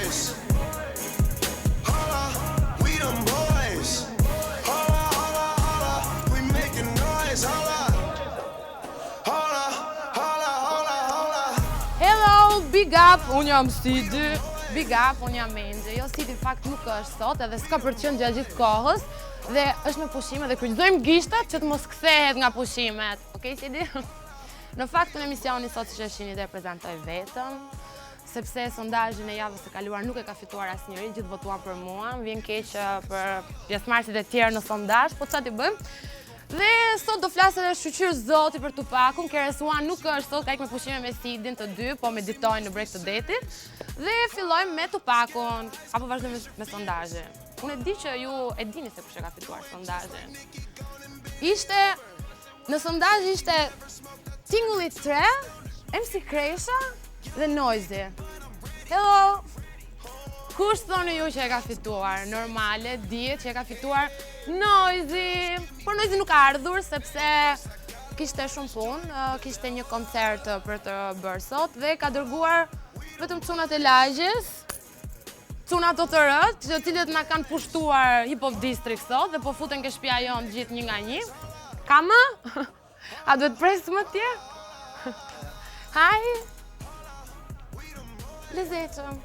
boys. Holla, we them boys. Holla, holla, holla, we making noise. Holla, holla, holla, holla, holla. Hello, big up, unë jam Sidi. Big up, unë jam Angel. Jo, Sidi fakt nuk është sot, edhe s'ka për qenë gjatë gjithë kohës. Dhe është me pushime dhe kryqëzojmë gishtat që të mos kthehet nga pushimet. Okej, Sidi? Në fakt, në emisioni sot që shihni dhe prezantoj vetëm, sepse sondazhin e javës së kaluar nuk e ka fituar asnjëri, gjithë votuan për mua. Më vjen keq për pjesëmarrësit e tjerë në sondazh, po çfarë ti bëjmë? Dhe sot do flasë edhe shqyqyr Zoti për Tupakun. KRS-One nuk është sot, ka ikë me pushime me Sidin të dy, po meditojnë në breg të detit. Dhe fillojmë me Tupakun, apo vazhdojmë me sondazhe. Unë e di që ju e dini se kush e ka fituar sondazhin. Në sondazh ishte Tingulli 3, MC Kresha dhe Noizi. Hello! Kush thoni ju që e ka fituar? Normale, dihet që e ka fituar Noizi. Por Noizi nuk ka ardhur sepse kishte shumë punë, kishte një koncert për të bërë sot dhe ka dërguar vetëm çunat e lagjes, çunat OTR, të cilët na kanë pushtuar Hip Hop District sot dhe po futen ke shtëpia jonë gjithë një nga një. Ka më? A duhet presim më tje? Haj! Lezetëm.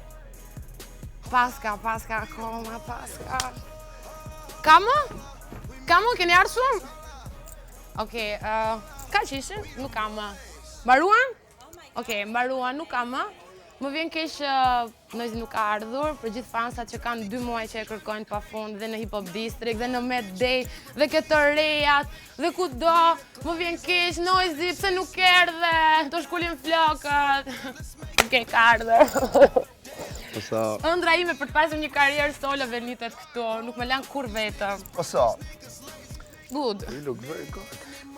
Paska, akoma, paska. Kamë? Keni ardhur shumë? Okej, ka që ishin? Nuk kam. Mbaruan? Okej, mbaruan, nuk kam. Më vjen keq Noizi nuk ka ardhur, për gjithë fansat që kanë 2 muaj që e kërkojnë pafund dhe në Hip Hop District, dhe në Med Day, dhe këtë rejat, dhe kudo. Më vjen keq, Noizi, pse nuk erdhe? Do shkulim flokët. Okej, ka ardhur. Ëndra ime për të pasur një karrierë solo venitet këtu, nuk më lan kur vetëm. What's up? Good. You look very good.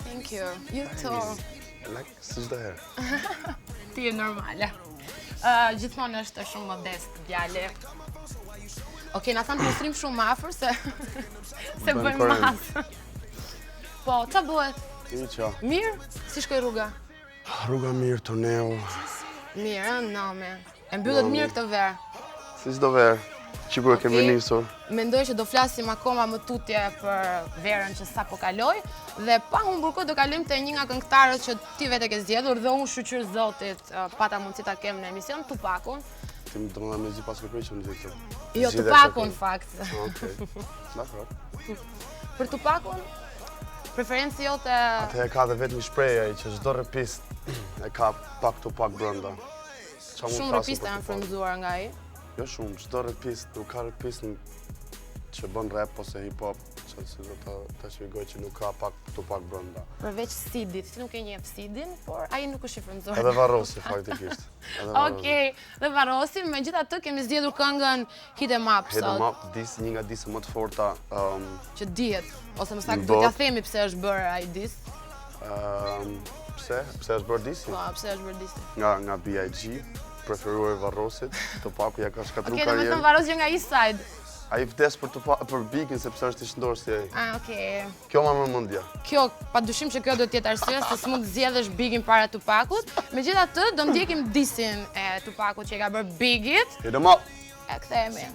Thank you. You too. Like, si çdo herë. Ti je normale. Gjithmonë është shumë modest djali. Okej, na thanë të mostrim shumë afër se bëjmë masë. Po, ç'a bëhet? Qa? Mirë? Si shkoj rruga? Rruga mirë, turneu. Mirë, name. E mbyllet mirë këtë verë. Si çdo verë, që kur e kemi nisur. Mendoj që do flasim akoma më tutje për verën që sapo kaloi dhe pa humbur kohë do kalojmë te një nga këngëtarët që ti vetë ke zgjedhur dhe unë shqyr Zotit pata mundësi ta kem në emision, Tupakun. Ti më domethënë me zi pas kërkoj që më zi këtë. Jo, Tupakun në fakt. Okej. Dakor. Për Tupakun, preferencë jote... Atë e ka dhe vetë një shprehje ai që çdo rapist e ka pak Tupak brenda. Shumë rapiste janë frymëzuar nga ai. Jo shumë, çdo rapist, nuk ka rapist që bën rap ose hip hop, që do ta shpjegoj që nuk ka pak Tupak brenda. Përveç Sidit, ti nuk e njeh Sidin, por ai nuk është i frymëzuar. Edhe Varrosi faktikisht. Okej, dhe Varrosi, megjithatë kemi zgjedhur këngën Hit 'em Up sot. Hit 'em Up, një nga disë më të forta që dihet, ose më saktë duhet ta themi pse është bërë ai dis. Pse është bërë disi? Po, pse është bërë disi? Nga B.I.G, preferuar i Varrosit, Tupaku ja ka shkatruar karrierën. Okej, domethënë Varrosi nga East Side. Ai vdes për Bigin sepse është i shëndorë si ai. Okej. Kjo ma më mendja. Kjo, padyshim që kjo do të jetë arsye se s'mund të zgjedhësh Bigin para Tupakut. Megjithatë, do ndjekim disin e Tupakut që e ka bërë Bigit. Hit 'em Up. E kthehemi.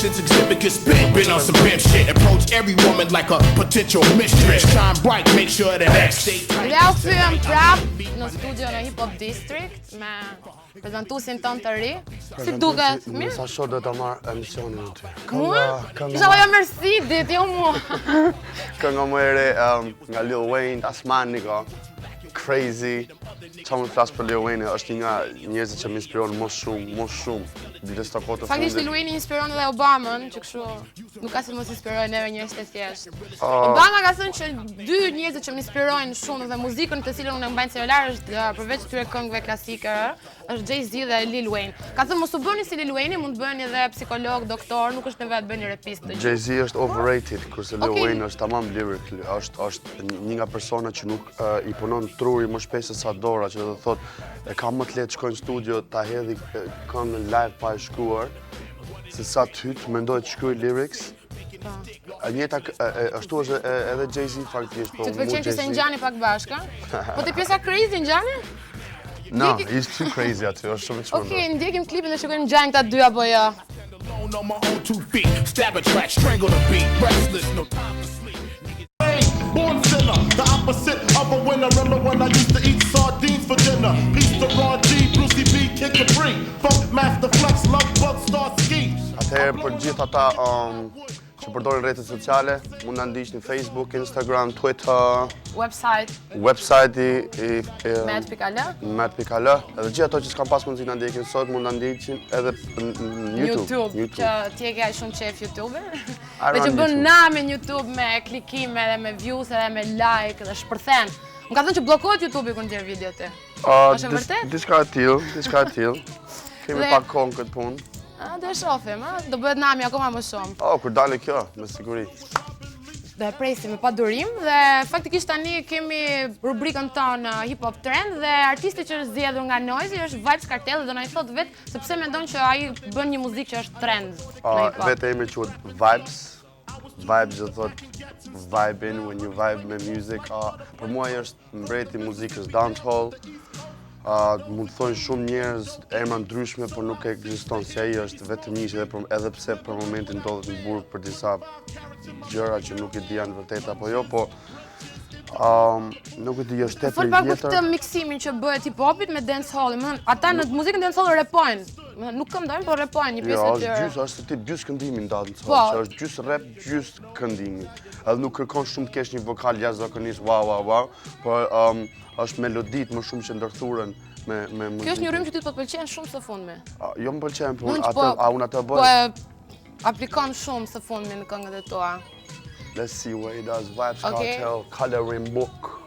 Since exhibit gets been on some pimp shit. Approach every woman like a potential mistress. Shine bright, make sure that that stay tight. Ja u thyem prap në studio në Hip Hop District me prezantuesin ton të ri. Si duket? Mirë? Sa shoh do ta marr emisionin aty. Mua? Isha vaja Mercedes, jo mua. Kënga më e re nga Lil Wayne, Asmani ka. Crazy. Qa më të flasë për Lil Wayne, është një nga njerëzit që më inspiron më shumë. Ditës të kohë të fundit. Faktisht Lil Wayne inspiron edhe Obamën, që kështu nuk ka se mos inspirojnë neve njerëzit e thjeshtë. Obama ka thënë që 2 njerëzit që më inspirojnë shumë dhe muzikën të cilën unë e mbajnë celular është përveç këtyre këngëve klasike, është Jay-Z dhe Lil Wayne. Ka thënë mos u bëni si Lil Wayne, mund të bëni edhe psikolog, doktor, nuk është nevojë të bëni rapist. Jay-Z është overrated, kurse Lil Wayne është tamam lyric, është një nga personat që nuk i punon truri më shpesh se sa dora, që do thotë e ka më të lehtë shkojnë në studio ta hedhi këngën live pa e shkruar, se sa ty të mendoj të shkruaj lyrics Njëta ashtu është edhe Jay-Z faktikisht, po. Që të pëlqen që se Ngjani pak bashkë, po te pjesa crazy Ngjani? No, he's too crazy aty, është shumë çmendur. Okej, ndjekim klipin dhe shikojmë Ngjani këta dy apo jo. On my own 2 feet, stab a track, strangle the beat, restless, no time to sleep. Born sinner, the opposite of a winner. Remember when I used to eat sardines for dinner? Peace to Ron G, Brucey B, Kid Capri, Funk Master Flex, Love Bug, Star Ski. Atëherë për gjithë ata që përdorin rrjetet sociale, mund na ndiqni në Facebook, Instagram, Twitter, website-i Met.al. Edhe gjithë ato që s'kan pas mundësi na ndjekin sot, mund na ndiqin edhe në YouTube. Që ti e ke aq shumë qef YouTube. Dhe që bën namin YouTube me klikime dhe me views edhe me like dhe shpërthen. Më ka thënë që bllokohet YouTube-i kur ndjer video ti. Është vërtet? Diçka e tillë. Kemi pak kohë në këtë punë. Do e shohim, do bëhet nami akoma më shumë. Kur dalë kjo, me siguri. Do e presim me padurim dhe faktikisht tani kemi rubrikën tonë Hip Hop Trend dhe artisti që është zgjedhur nga Noisy është Vibes Kartel dhe do na i thot vetë sepse mendon që ai bën një muzikë që është trend në hip hop. Vetë emri quhet Vibes. Vibes do thot vibing, when you vibe me music. Për mua është mbreti i muzikës dancehall. Mund të thonë shumë njerëz emra ndryshme, por nuk ekziston si ai është vetëm një edhe pse për momentin ndodhet në burg për disa gjëra që nuk e di janë vërtet apo jo, po nuk e di është tepër i vjetër. Fol pak për këtë miksimin që bëhet hip hopit me dancehall, ata në muzikën dancehall rapojnë. Nuk këndojnë, por rapojnë një pjesë e tyre. Jo, është tip gjys këndimi në dancehall, që është gjys rap, gjys këndimi. Edhe nuk kërkon shumë të kesh një vokal jashtëzakonisht wow, por është melodit më shumë që ndërthuren me muzikë. Kjo është një rrymë që ty të pëlqen shumë së fundmi. Jo më pëlqen, por unë atë bëj. Po e aplikon shumë së fundmi në këngët e tua. Let's see what he does. Vibes Cartel, Coloring Book.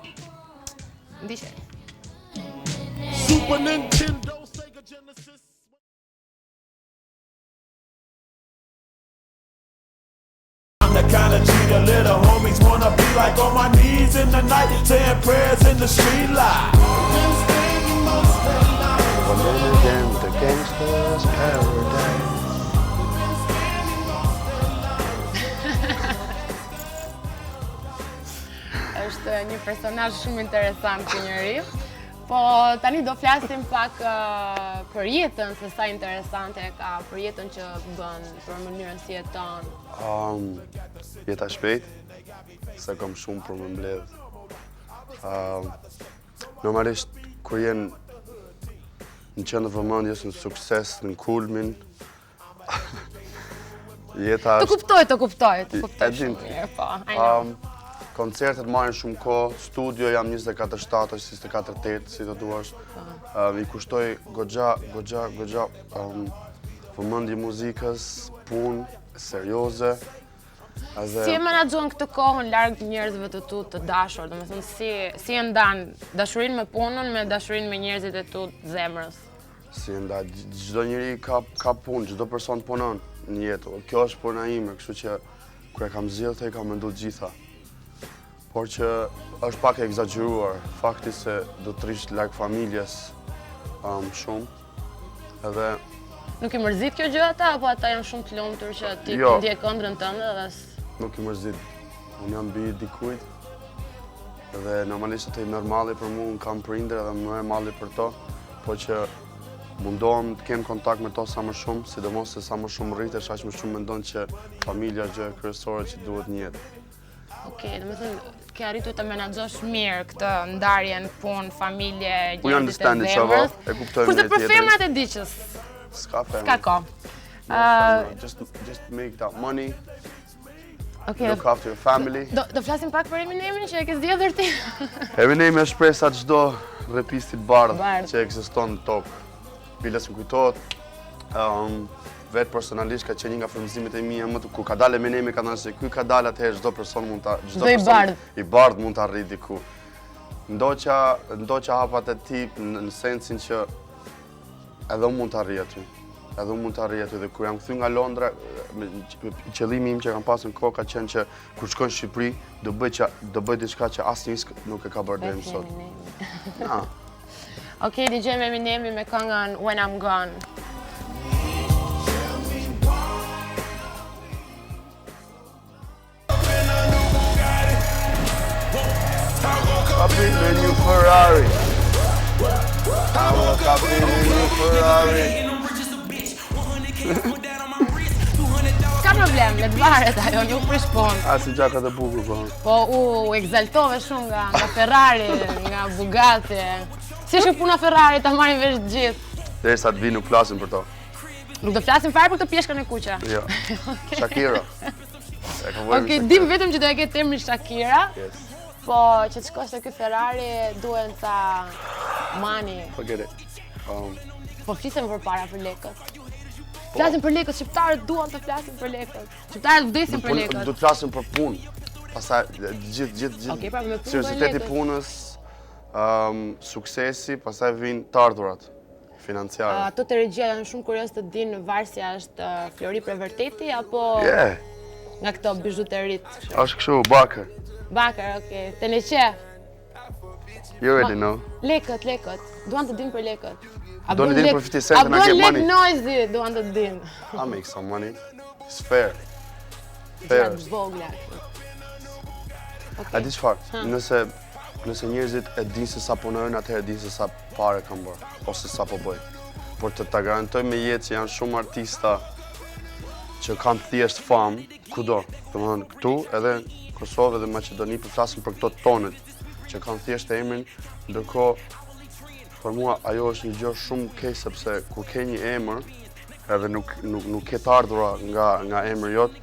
Ndishe. Super Nintendo, Sega Genesis. The kind of cheater little homies wanna be like on my knees in the night, saying prayers in the street light. But then again, the gangster's paradise. Është një personazh shumë interesant ky njeri. Po tani do flasim pak për jetën, se sa interesante e ka, për jetën që bën, për mënyrën si jeton. Jeta shpejt, se kam shumë për më mbledh. Normalisht, kur jenë në qendër vëmendjes, në sukses, në kulmin, jeta është... Të kuptoj. E din ti. Koncertet marrin shumë kohë, studio jam 24/7, 24/8, si të duash. I kushtoj goxha vëmendje muzikës, punë serioze. Si e menaxhon këtë kohën larg njerëzve të tu të dashur, domethënë si e ndan dashurinë me punën me dashurinë me njerëzit e tu të zemrës? Si e ndan, çdo njeri ka punë, çdo person punon në jetë. Kjo është puna ime, kështu që kur e kam zgjedhur, e kam menduar gjitha. Por që është pak e egzageruar, fakti se do të rish larg familjes shumë. Edhe nuk i mërzit kjo gjë ata, apo ata janë shumë të lumtur që ti ndjek ëndrrën tënde dhe nuk i mërzit. Unë jam bi dikujt. Dhe normalisht ato i normali për mua, unë kam prindër edhe më normali për to, po që mundohem të kem kontakt me to sa më shumë, sidomos se sa më shumë rritesh, aq më shumë mendon që familja është gjë kryesore që duhet në jetë. Okej, domethënë ke arritur të menaxhosh mirë këtë ndarjen punë, familje, njerëzit e zemrës. Kurse për femrat e diqës. S'ka femra. S'ka kohë. Just make that money. Okay. Look after your family. Do flasim pak për Eminemin që e ke zgjedhur ti. Eminemi është shpresa çdo repistit bardh që ekziston në tokë. Biles më kujtohet, vetë personalisht ka qenë një nga frymëzimet e mia kur ka dalë Eminemi ka thënë se ky ka dalë atëherë çdo person mund ta i bardh mund ta arrijë diku. Ndoqa hapat e tij në sensin që edhe unë mund ta arrij aty. Dhe kur jam kthy nga Londra, qëllimi im që kam pasur në kohë ka qenë që kur shkoj në Shqipëri do bëj diçka që asnjë nuk e ka bërë deri më sot. Okej, dëgjojmë Eminemi me këngën When I'm Gone. up in a new Ferrari. I woke up in a new Ferrari. Ka problem, me të varet ajo, nuk prishpon. Si gjaka dhe bukur, po. Po, u egzaltove shumë nga Ferrari, nga Bugatti. Si është puna Ferrari, ta marrin vesh gjithë. Derisa të vi nuk flasim për to. Nuk do flasim fare për këtë pjeshkën e kuqe. Jo. Shakira. Okej, dim vetëm që do e ketë emrin Shakira. Yes. Po, që të shkosh te ky Ferrari, duhen ca money. Forget it. Po flisem përpara për lekët. Flasim për lekët, shqiptarët duan të flasin për lekët. Shqiptarët vdesin për lekët. Do të flasim për punë. Pastaj gjithë. Okej, pra me punë. Serioziteti i punës, suksesi, pastaj vijnë të ardhurat financiare. Ato të regjia janë shumë kurioz të dinë Varsja është Flori Prevërteti apo nga këto bijuterit. Është kështu, bakër. Bakër, okej. Teneqe. You already know. Lekët. Duan të dinë për lekët. Doni dinë për 50 Cent and I get money? A bën lek noisy, duan të dinë. I make some money. It's fair. Fair. Vogla. A di çfarë? Nëse njerëzit e dinë se sa punojnë, atëherë dinë se sa parë kanë bërë, ose sa po bëjnë. Por të ta garantoj me jetë që janë shumë artista që kanë thjesht famë, kudo. Domethënë këtu, edhe në Kosovë dhe Maqedoni, po flasim për këto tonët që kanë thjesht emrin, ndërkohë për mua ajo është një gjë shumë keq sepse kur ke një emër, edhe nuk ke të ardhura nga emri jot,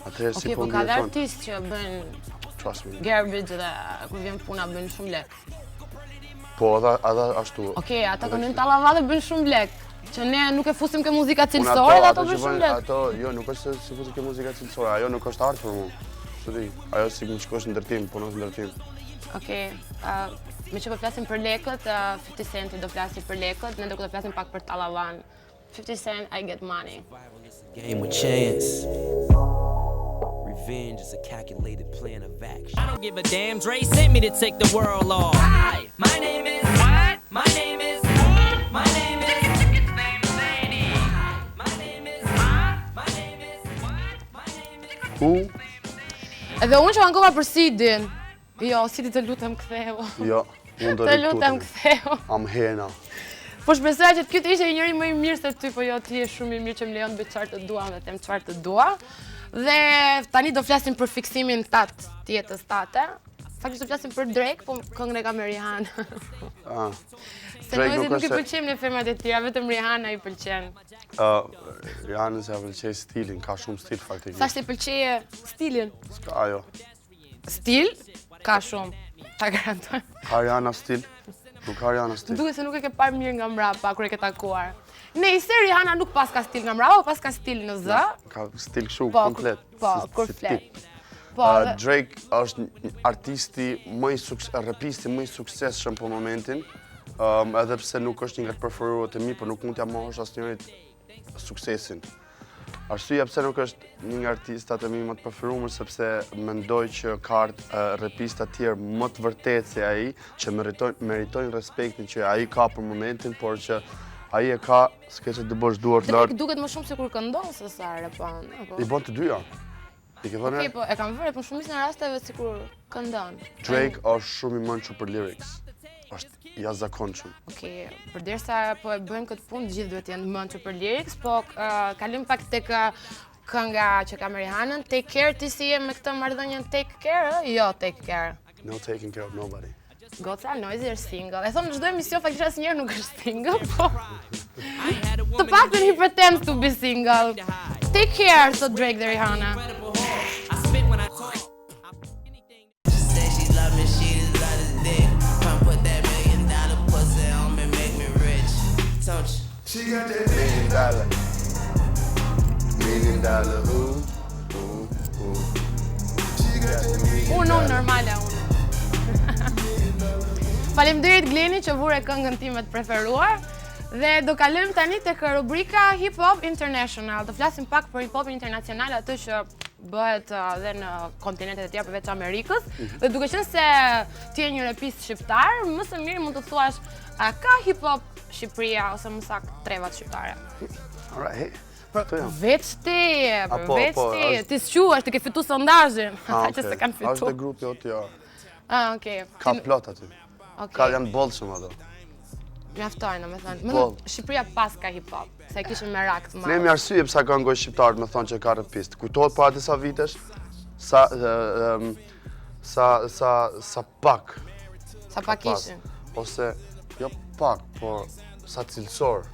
atëherë si po ndjeton. Okej, po ka dhe artistë që bën garbage dhe kur vjen puna bën shumë lek. Po, edhe ashtu. Okej, ata kanë në tallavate bën shumë lek, që ne nuk e fusim ke muzika cilësore dhe ato bën shumë lek. Ato, jo, nuk është se fusim ke muzika cilësore, ajo nuk është art për mua. Ajo si më shkosh në ndërtim, punon në ndërtim. Okej, me që po flasim për lekët, 50 Cent do flasim për lekët, ne do flasim pak për tallavan. 50 Cent, I get money. Game with chance. Revenge is a calculated plan of action. I don't give a damn. Dre sent me to take the world off. Hi, my name is what? My name is my name is his name is Lady. My name is my name is my name is Who? Edhe unë që ankova për Sidin. Jo, Sidi të lutem ktheu. Jo, unë do të lutem ktheu. I'm here now. Po shpresoj që ky të ishte njëri më i mirë se ty, po jo ti je shumë i mirë që më lejon të bëj çfarë të dua dhe them çfarë të dua. Dhe tani do flasim për fiksimin tat të jetës tate. Faktikisht do flasim për Drake, po këngën e kam me Rihanna. Se nuk i pëlqejmë në femrat e tjera, vetëm Rihanna i pëlqen. Rihanna se pëlqej stilin, ka shumë stil faktikisht. Sa shte pëlqeje stilin? Ska ajo. Stil? Ka shumë, ta garantoj. Ka Rihanna stil? Nuk ka Rihanna stil. Duke se nuk e ke parë mirë nga mbrapa kur e ke takuar. Nëse Rihanna nuk pas ka stil nga mbrapa, pas ka stil në zë. Ka stil kështu komplet. Po, kur flet. Drake është artisti rapisti më i suksesshëm për momentin, edhe pse nuk është një nga të preferuarit e mi, por nuk mund t'ja mohosh asnjërit suksesin. Arsyeja pse nuk është një nga artistat e mi më të preferuar sepse mendoj që ka rapista të tjerë më të vërtetë se ai, që meritojnë respektin që ai ka për momentin, por që ai e ka s'ke që të bësh duart lart. Duket më shumë sikur këndon se sa rapon, apo? I bën të dyja. Okej, po e kam vënë, po shumicën e rasteve sikur këndon. Drake është shumë i mençur për lyrics. Është jashtëzakonshëm. Okej, përderisa po e bëjmë këtë punë, gjithë duhet të jenë mençur për lyrics, po kalim pak tek kënga që ka me Rihannën, Take Care, ti si je me këtë marrëdhënien Take Care? Jo, Take Care. No taking care of nobody. Goca Noisy është single. E thonë në çdo emision faktikisht asnjëherë nuk është single, po. Të paktën he pretends to be single. Take Care, thot Drake dhe Rihanna. She got that $1 million ooh. She got that $1 million. Unë normale unë. Faleminderit Gleni që vure këngën time të preferuar. Dhe do kalojmë tani tek rubrika Hip Hop International. Do flasim pak për hip hopin internacional, atë që bëhet edhe në kontinentet e tjera përveç Amerikës. Dhe duke qenë se ti je një rapist shqiptar, më së miri mund të thuash a ka hip hop Shqipëria ose më saktë trevat shqiptare? Alright. Veç ti, ti s'quhesh, ti ke fitu sondazhin. Ata që se kanë fitu. Është grupi jot, jo. Okej. Ka plot aty. Ka janë bollshëm ato. Mjaftojnë, me thënë. Po. Shqipëria pas ka hip-hop, se kishin merak të madh. Ne mi arsye pse ka ngoj shqiptarët me thonë që ka rapist. Kujtohet para disa vitesh sa pak. Sa pak ishin. Ose jo pak, po sa cilësor.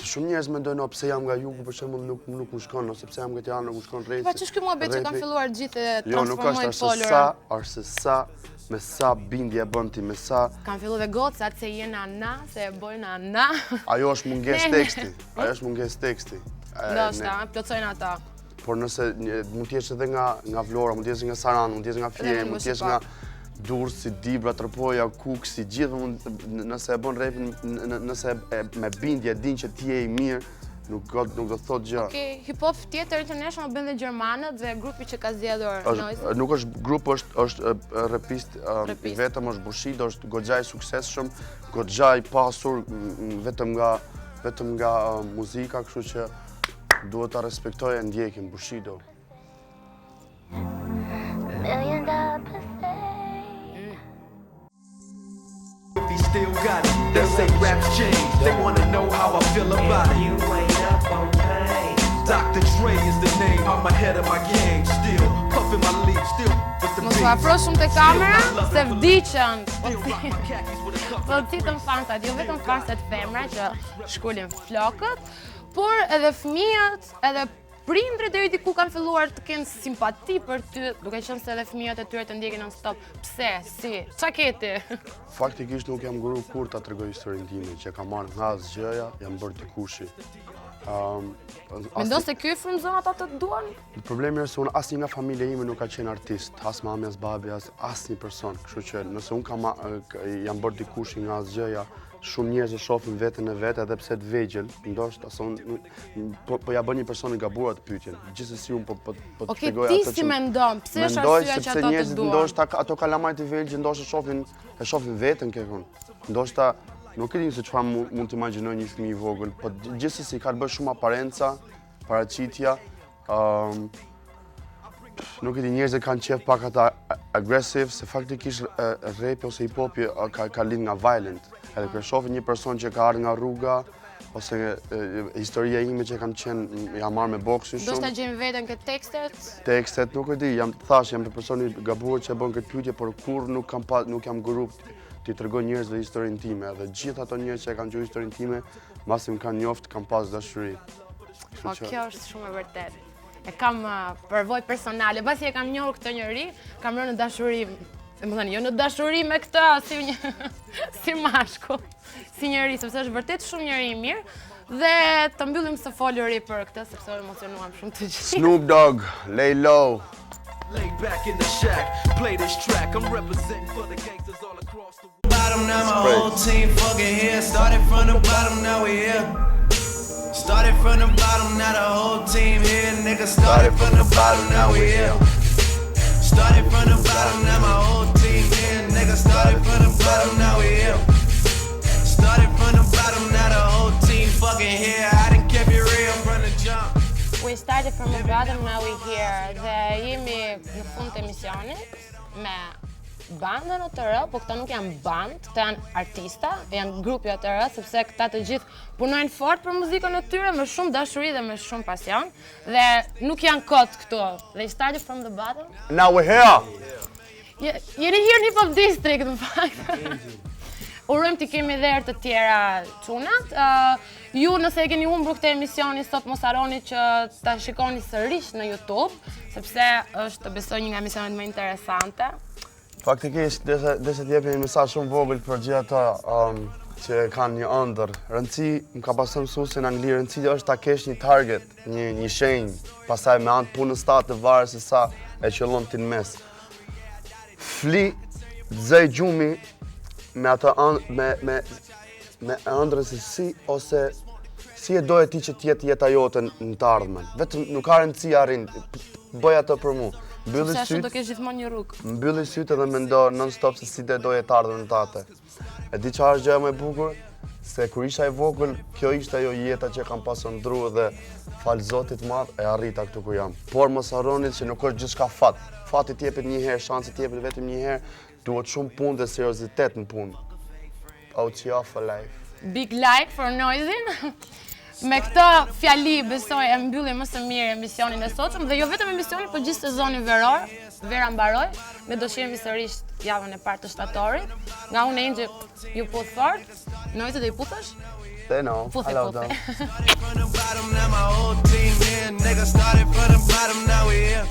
Se shumë njerëz mendojnë pse jam nga jugu për shembull nuk më shkon, ose pse jam nga Tirana nuk më shkon rreth. Po ç'është ky muhabet që kanë filluar gjithë të Jo, nuk transformojnë është folur. me sa bindje bën ti, me sa Kanë filluar dhe gocat se jena na, se e bojnë na. ajo është mungesë teksti. Ajo është mungesë teksti. Ndoshta, plotsojnë ata. Por nëse mund të jesh edhe nga Vlora, mund të jesh nga Saranda, mund të jesh nga Fieri, mund të jesh nga Durrësi, Dibra, Tropoja, Kuksi, gjithë nëse e bën rapin, nëse me bindje din që ti je i mirë, nuk do thot gjë. Okej, hip-hop tjetër international bën dhe gjermanët dhe grupi që ka zgjedhur Noise. Nuk është grup, është rapist, vetëm është Bushido, është goxha i suksesshëm, goxha i pasur vetëm nga muzika, kështu që duhet ta respektoj e ndjekim Bushido. If he still got it, they say rap's changed. They wanna know how I feel about it. You ain't up on pain. Dr. Dre is the name. I'm ahead of my game. Still puffin' my leaf. Still with the Mos u afro shumë te kamera, se vdiqën. Po citën fansat, jo vetëm fansat femra që shkolin flokët, por edhe fëmijët, edhe prindrit deri diku kanë filluar të kenë simpati për ty, duke qenë se edhe fëmijët e tyre të ndjekin non-stop. Pse, si, ç'a ke ti? Faktikisht nuk jam guru kur ta tregoj historinë time, që kam marrë nga asgjëja, jam bërë dikushi. Mendon se ky frymëzon ata të duan? Problemi është se unë asnjë nga familja ime nuk ka qenë artist, as mami, as babi, as asnjë person. Kështu që nëse unë jam bërë dikushi nga asgjëja, shumë njerëz e shohin veten e vet edhe pse të vegjël, ndoshta se unë po ja bën një person i gabuar të pyetjen. Gjithsesi unë po të shpjegoj atë. Okej, ti si mendon? Pse është arsyeja që ata të duan? Ndoshta ato kalamajt e vegjël ndoshta shohin veten kekun. Ndoshta nuk e di se çfarë mund të imagjinoj një fëmijë i vogël, po gjithsesi ka të bëjë shumë aparenca, paraqitja. Nuk e di, njerëzit kanë qef pak ata aggressive, se faktikisht rapi ose hip-hopi ka lind nga violent. Edhe kur shohin një person që ka ardhur nga rruga, ose historia ime që kam qenë, jam marrë me boksin shumë. Do të gjejmë veten këtë tekstet? Tekstet, nuk e di, jam një person i gabuar që bën këtë pyetje, por kur nuk jam grup t'i tregoj njerëzve historinë time, dhe gjithë ato njerëz që kanë dëgjuar historinë time, mbasi më kanë njoftë, kanë pas dashuri. Po kjo është shumë e vërtetë. E kam përvojë personale, pasi e kam njohur këtë njerëz, kam rënë në dashuri, domethënë jo në dashuri me këtë si mashkull, si njerëz, sepse është vërtet shumë njerëz i mirë. Dhe të mbyllim së foluri për këtë, sepse u emocionuam shumë të gjithë. Snoop Dogg, Lay Low. lay back in the shack, play this track. I'm representing for the gangsters all across the world. Bottom, now my whole team fucking here. Started from the bottom, now we here. Started from the bottom, now the whole team here. Nigga, started from the bottom, now we here. Started from the bottom, now my whole team here. Nigga, started from the bottom, now we here. Started from the bottom, now the whole team fucking here. I done kept it real from the jump. We started from the bottom, now we here. Dhe jemi në fund të emisionit me bandën të rë, po këta nuk janë band, këta janë artista, janë grupi të rë, sepse këta të gjithë punojnë fort për muzikën e tyre me shumë dashuri dhe me shumë pasion, dhe nuk janë kot këtu. They started from the bottom. Now we're here. Jeni here në Hip Hop District, në fakt. Urojmë t'i kemi dhe herë të tjera çunat. Ju nëse e keni humbur këtë emisioni sot, mos harroni që ta shikoni sërish në YouTube, sepse është besoj një nga emisionet më interesante. Faktikisht, desha t'jepim një mesazh shumë vogël për gjithë ata që kanë një ëndër. Rëndësi, më ka pasur mësuesi në angli, rëndësi është ta kesh një target, një shenjë, pastaj me anë punës tate varet se sa e qëllon ti në mes. Fli, zëj gjumi me atë me ëndrën se si e doje ti që t'jetë jeta jote në të ardhmen. Vetëm nuk ka rëndësi arrin, bëj atë për mu. Sepse ashtu do kesh gjithmonë një rrugë. Mbylli sytë dhe mendo non-stop se si doje të ardhmen tate. E di çfarë është gjëja më e bukur? Se kur isha i vogël, kjo ishte ajo jeta që kam pasur ndru dhe fal Zotit madh e arrita këtu ku jam. Por mos harroni që nuk është gjithçka fat. Fati t'jepet një herë, shansi t'jepet vetëm një herë Duhet shumë punë dhe seriozitet në punë. OTR for life. Big like for Noizin. Me këtë fjali besoj e mbyllim më së miri emisionin e sotëm dhe jo vetëm emisionin, por gjithë sezonin veror. Vera mbaroi, me dëshirë sërish javën e parë të shtatorit. Nga unë Angel ju put fort. Noizi do i putesh? They know. Puthi, I love puthi. them. From the bottom, now my whole team here. Nigga started from the bottom, now we here.